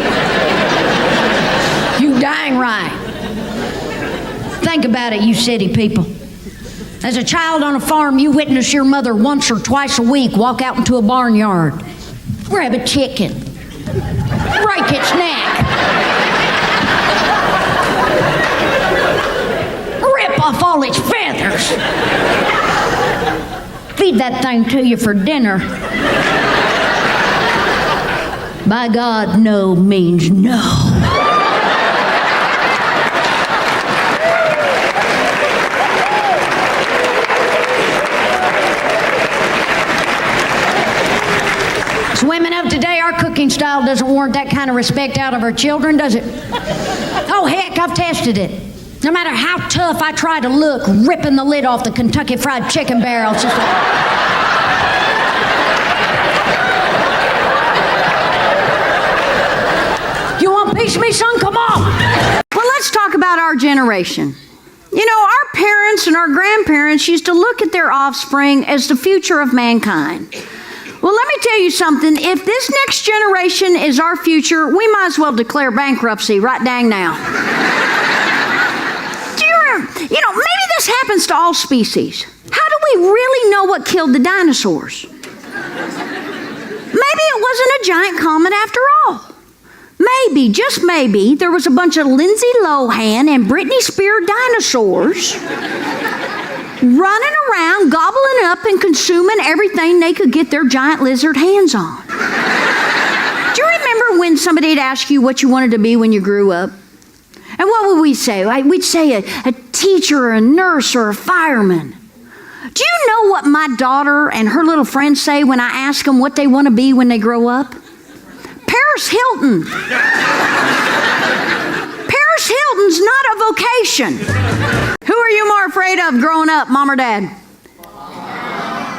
You dang right. Think about it, you city people. As a child on a farm, you witness your mother once or twice a week walk out into a barnyard, grab a chicken, break its neck, rip off all its feathers, feed that thing to you for dinner. By God, no means no. Women of today, our cooking style doesn't warrant that kind of respect out of our children, does it? Oh, heck, I've tested it. No matter how tough I try to look, ripping the lid off the Kentucky Fried Chicken barrel, it's just like... You want a piece of me, son? Come on. Well, let's talk about our generation. You know, our parents and our grandparents used to look at their offspring as the future of mankind. Well, let me tell you something. If this next generation is our future, we might as well declare bankruptcy right dang now. Maybe this happens to all species. How do we really know what killed the dinosaurs? Maybe it wasn't a giant comet after all. Maybe, just maybe, there was a bunch of Lindsay Lohan and Britney Spears dinosaurs running around, gobbling up and consuming everything they could get their giant lizard hands on. Do you remember when somebody'd ask you what you wanted to be when you grew up? And what would we say? We'd say a teacher or a nurse or a fireman. Do you know what my daughter and her little friends say when I ask them what they want to be when they grow up? Paris Hilton. Paris Hilton's not a vocation. Who are you more afraid of growing up, mom or dad?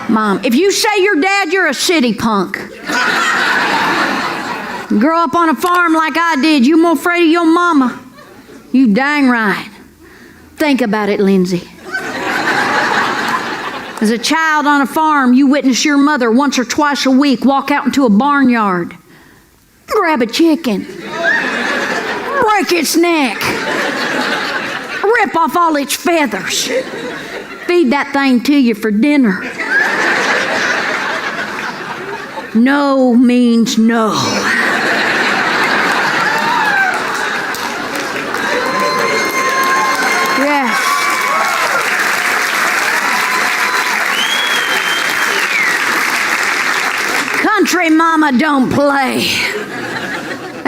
Mom. If you say your dad, you're a city punk. Grow up on a farm like I did, you more afraid of your mama. You dang right. Think about it, Lindsay. As a child on a farm, you witness your mother once or twice a week walk out into a barnyard, grab a chicken, break its neck, rip off all its feathers, feed that thing to you for dinner. No means no. Yes. Country mama don't play.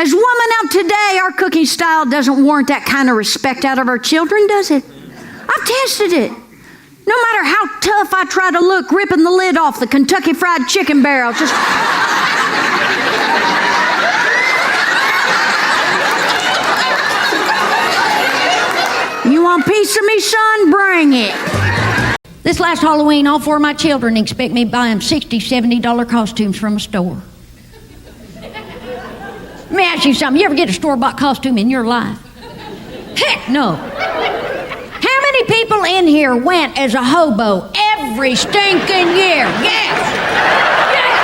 As women of today, our cooking style doesn't warrant that kind of respect out of our children, does it? I've tested it. No matter how tough I try to look, ripping the lid off the Kentucky Fried Chicken barrel, just... You want a piece of me, son? Bring it. This last Halloween, all four of my children expect me to buy them $60, $70 costumes from a store. Let me ask you something. You ever get a store-bought costume in your life? Heck no. How many people in here went as a hobo every stinking year? Yes. Yes.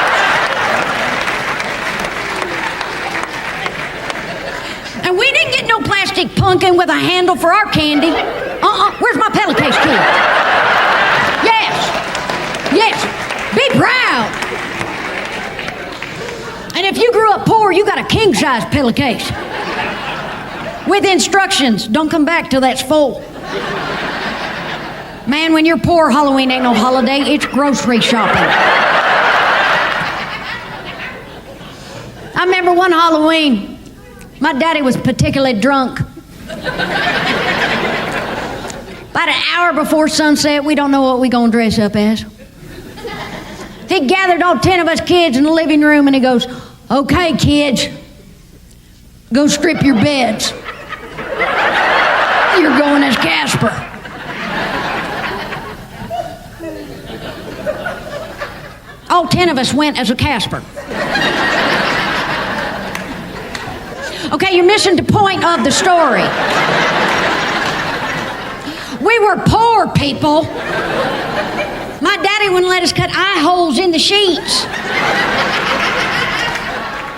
And we didn't get no plastic pumpkin with a handle for our candy. Where's my pillowcase kid? Yes. Yes. Be proud. And if you grew up poor, you got a king-size pillowcase with instructions. Don't come back till that's full. Man, when you're poor, Halloween ain't no holiday. It's grocery shopping. I remember one Halloween, my daddy was particularly drunk. About an hour before sunset, we don't know what we're going to dress up as. He gathered all 10 of us kids in the living room and he goes, "Okay, kids, go strip your beds. You're going as Casper." All 10 of us went as a Casper. Okay, you're missing the point of the story. We were poor people. My daddy wouldn't let us cut eye holes in the sheets.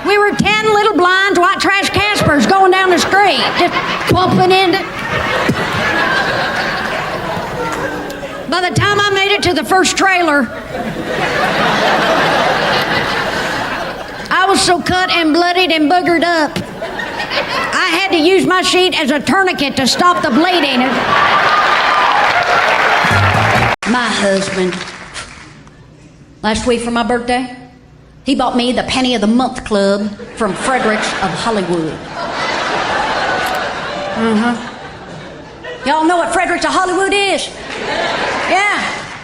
We were 10 little blind white trash Caspers going down the street, just bumping into. By the time I made it to the first trailer, I was so cut and bloodied and boogered up, I had to use my sheet as a tourniquet to stop the bleeding. My husband, last week for my birthday, he bought me the Penny of the Month Club from Fredericks of Hollywood. Y'all know what Fredericks of Hollywood is?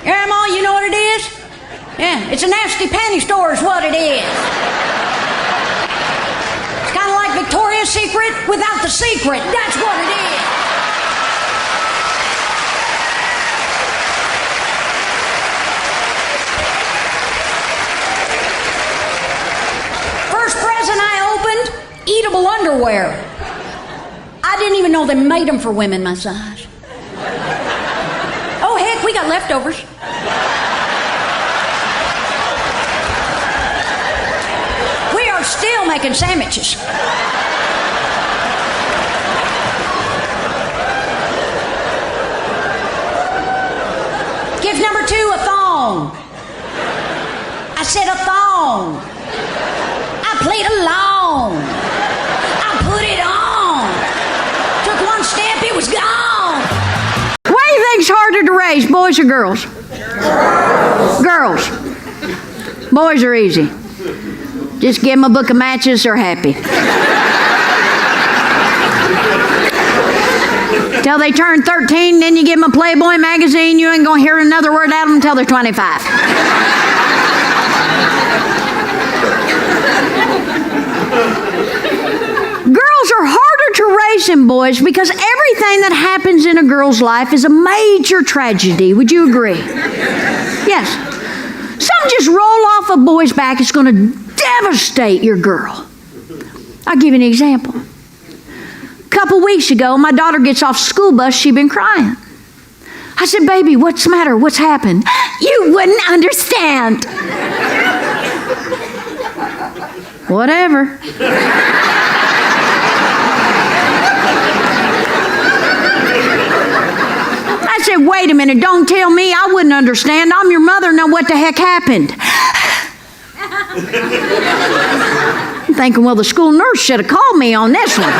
Yeah, Ma, you know what it is? Yeah, it's a nasty panty store is what it is. It's kind of like Victoria's Secret without the secret. That's what it is. First present I opened, eatable underwear. I didn't even know they made them for women my size. Oh, heck, we got leftovers. We are still making sandwiches. Gift number 2, a thong. I said a thong. I played along. I put it on. Took one step, it was gone. What do you think's harder to raise, boys or girls? Girls. Boys are easy. Just give them a book of matches, they're happy. Till they turn 13, then you give them a Playboy magazine, you ain't gonna hear another word out of them until they're 25. Girls are harder to raise than boys because everything that happens in a girl's life is a major tragedy. Would you agree? Yes. Some just roll off a boy's back. It's going to devastate your girl. I'll give you an example. A couple weeks ago, my daughter gets off school bus. She'd been crying. I said, baby, what's the matter? What's happened? You wouldn't understand. Whatever. I said, wait a minute, don't tell me I wouldn't understand. I'm your mother, know what the heck happened. I'm thinking, well, the school nurse should have called me on this one.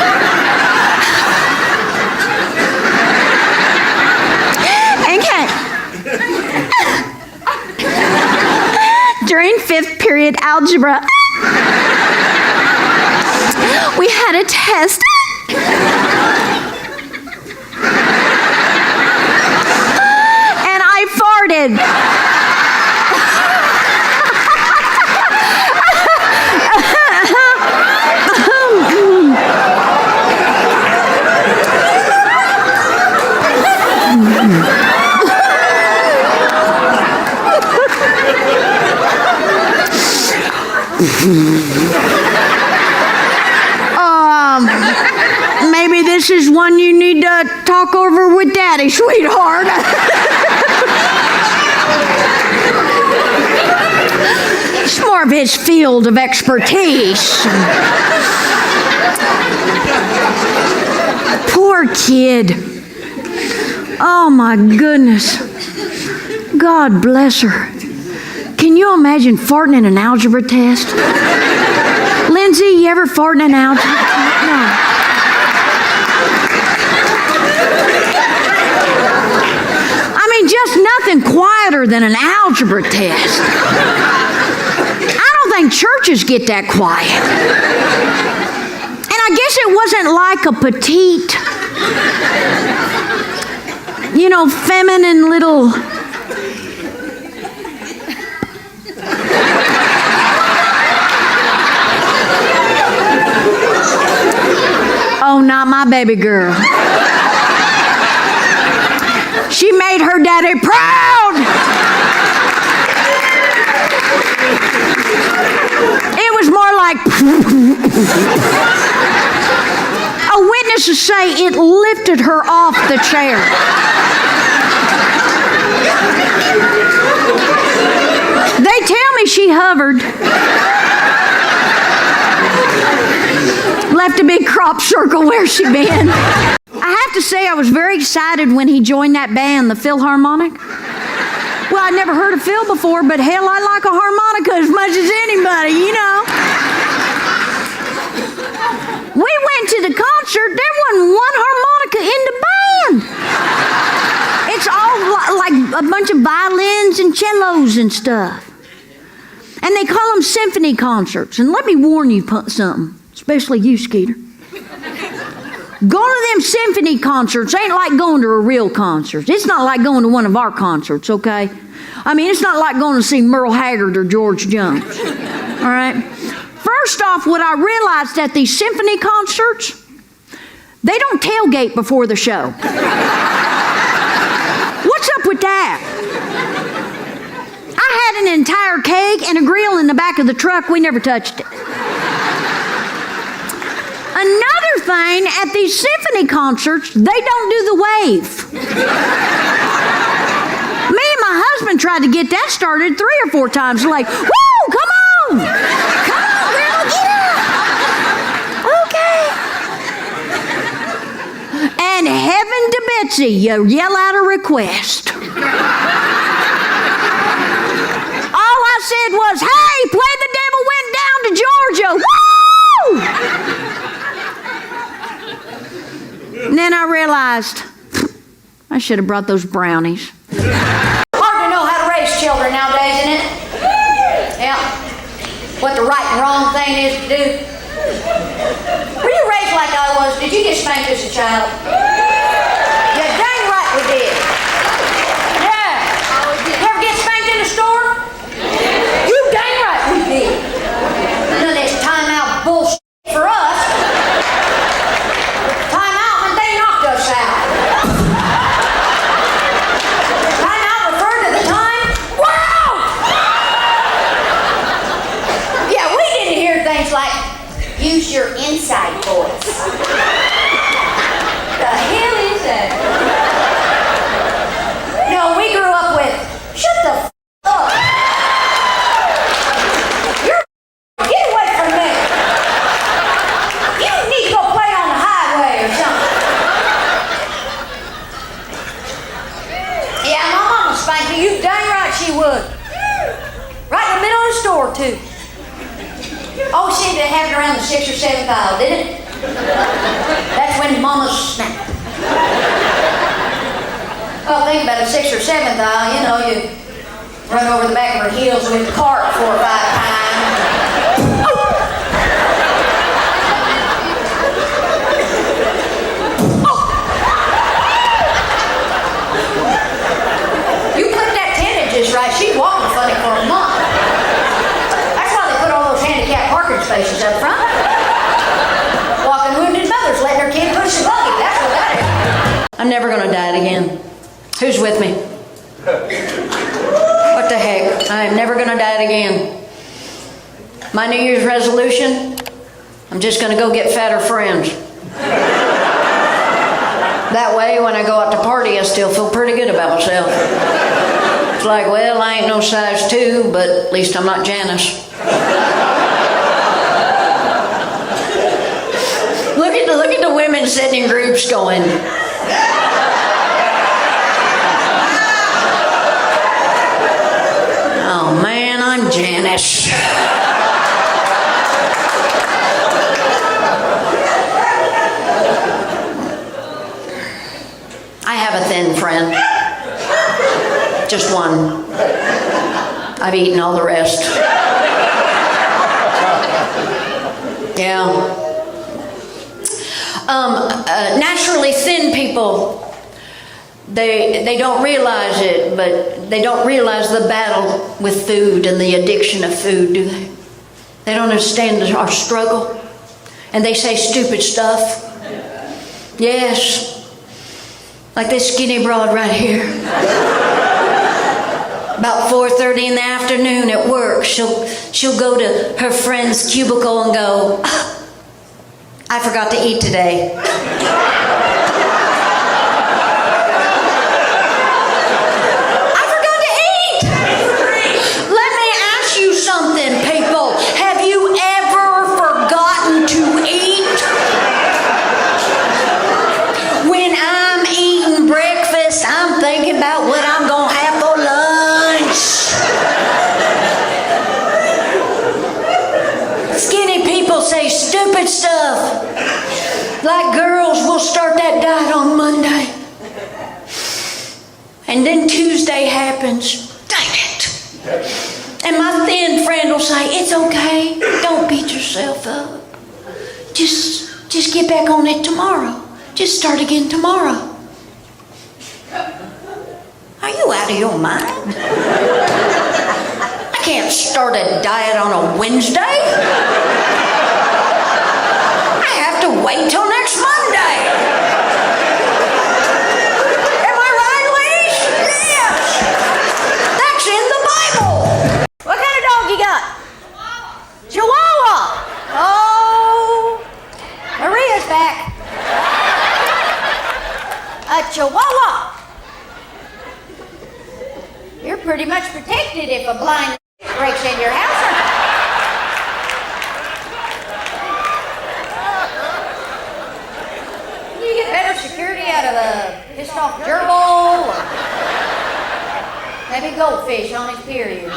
Okay. During 5th period algebra, we had a test. And I farted. Maybe this is one you need to talk over with Daddy, sweetheart. It's more of his field of expertise. Poor kid. Oh my goodness. God bless her. Can you imagine farting in an algebra test? Lindsay, you ever fart in an algebra? No. I mean, just nothing quieter than an algebra test. I don't think churches get that quiet. And I guess it wasn't like a petite, feminine little... Oh, not my baby girl. She made her daddy proud. It was more like... A witness to say it lifted her off the chair. They tell me she hovered. Left a big crop circle where she been. I have to say I was very excited when he joined that band, the Philharmonic. Well, I'd never heard of Phil before, but hell, I like a harmonica as much as anybody, you know. We went to the concert, there wasn't one harmonica in the band. It's all like a bunch of violins and cellos and stuff. And they call them symphony concerts. And let me warn you something, especially you, Skeeter. Going to them symphony concerts ain't like going to a real concert. It's not like going to one of our concerts, okay? I mean, it's not like going to see Merle Haggard or George Jones, all right? First off, what I realized at these symphony concerts, they don't tailgate before the show. What's up with that? I had an entire keg and a grill in the back of the truck. We never touched it. Another thing, at these symphony concerts, they don't do the wave. Me and my husband tried to get that started 3 or 4 times. Like, woo, come on! Come on, girl, get up! Okay. And heaven to Betsy, you yell out a request. All I said was, hey, Play the Devil Went Down to Georgia. Woo! And then I realized I should have brought those brownies. Hard to know how to raise children nowadays, isn't it? Yeah. What the right and wrong thing is to do. Were you raised like I was? Did you get spanked as a child? Yeah, dang right we did. Yeah. You ever get spanked in the store? You dang right we did. None of this time-out bullshit for us. Time-out when they knocked us out. Time-out referred to the time. Wow! Yeah, we didn't hear things like, use your inside voice. The hell is that? No, we grew up with, shut the f*** up. You're get away from me. You need to go play on the highway or something. Yeah, my mama spanked me. You dang right she would. Right in the middle of the store, too. Oh, she didn't have it around the 6th or 7th aisle, did it? That's when mamas snapped. Well, think about it, 6th or 7th aisle, you know, you run over the back of her heels with the cart 4 or 5 times. You put that 10 inches right, she's walking funny for a month. That's why they put all those handicapped parking spaces up front. Walking wounded mothers letting their kid push the buggy. That's what that is. I'm never going to die again. Who's with me? What the heck? I'm never going to die again. My New Year's resolution, I'm just going to go get fatter friends. That way, when I go out to party, I still feel pretty good about myself. It's like, well, I ain't no size 2, but at least I'm not Janice. Look at the women sitting in groups going, oh man, I'm Janice. I have a thin friend. Just one. I've eaten all the rest. Yeah. Naturally thin people, they don't realize it, but they don't realize the battle with food and the addiction of food, do they? They don't understand our struggle, and they say stupid stuff. Yes, like this skinny broad right here. About 4:30 in the afternoon at work, she'll go to her friend's cubicle and go, I forgot to eat today. I forgot to eat! Let me ask you something, people. Have you ever forgotten to eat? When say stupid stuff. Like girls, we'll start that diet on Monday. And then Tuesday happens. Dang it. And my thin friend will say, it's okay. Don't beat yourself up. Just get back on it tomorrow. Just start again tomorrow. Are you out of your mind? I can't start a diet on a Wednesday. I have to wait till next Monday. Am I right, ladies? Yes. That's in the Bible. What kind of dog you got? Chihuahua. Oh, Maria's back. A Chihuahua. You're pretty much protected if a blind breaks in your house. You get better security out of a pissed off gerbil or maybe goldfish on his period.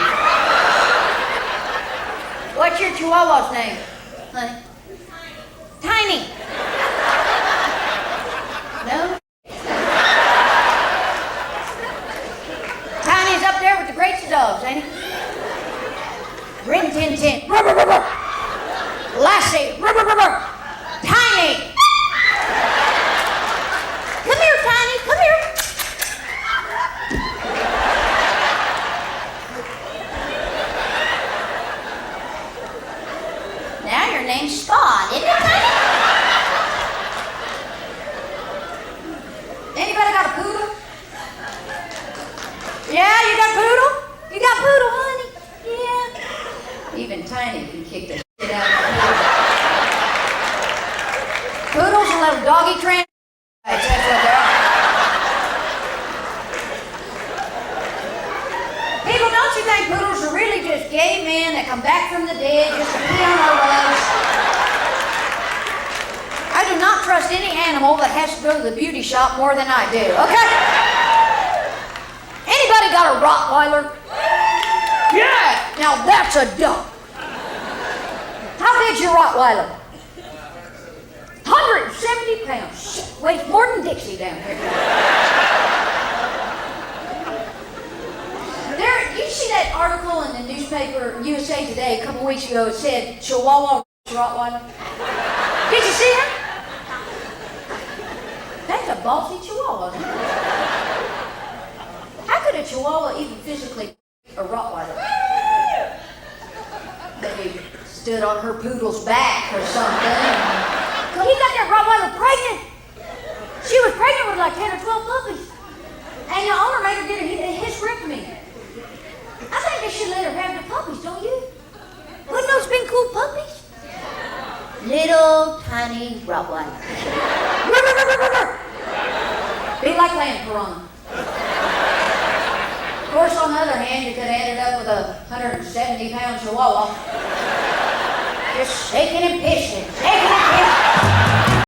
What's your Chihuahua's name, honey? Tiny. No? Tiny's up there with the greatest dogs, ain't he? Rin Tin Tin. Lassie. Tiny. Come here, Tiny. Come here. Now your name's Spawn, isn't it, Tiny? Anybody got a poodle? Yeah, you got poodle? You got poodle, honey? Yeah. Even Tiny can kick the shit out of a poodle. Poodles are little doggy trans. That's what they are. People, don't you think poodles are really just gay men that come back from the dead just to pee on our rugs? I do not trust any animal that has to go to the beauty shop more than I do, okay? Anybody got a Rottweiler? Yeah! Now that's a duck. How big's your Rottweiler? 170 pounds. Shit, weighs more than Dixie down here. You see that article in the newspaper, USA Today, a couple weeks ago? It said Chihuahua Rottweiler. Did you see it? That's a ballsy Chihuahua. How could a Chihuahua even physically a Rottweiler? Maybe stood on her poodle's back or something. He got that Rottweiler pregnant. She was pregnant with like 10 or 12 puppies. And the owner made her get a hysterectomy. I think they should let her have the puppies, don't you? Wouldn't those been cool puppies? Little tiny Rottweiler. Be like land piranha. Of course, on the other hand, you could have ended up with a 170-pound Chihuahua. Just shaking and pissing, shaking and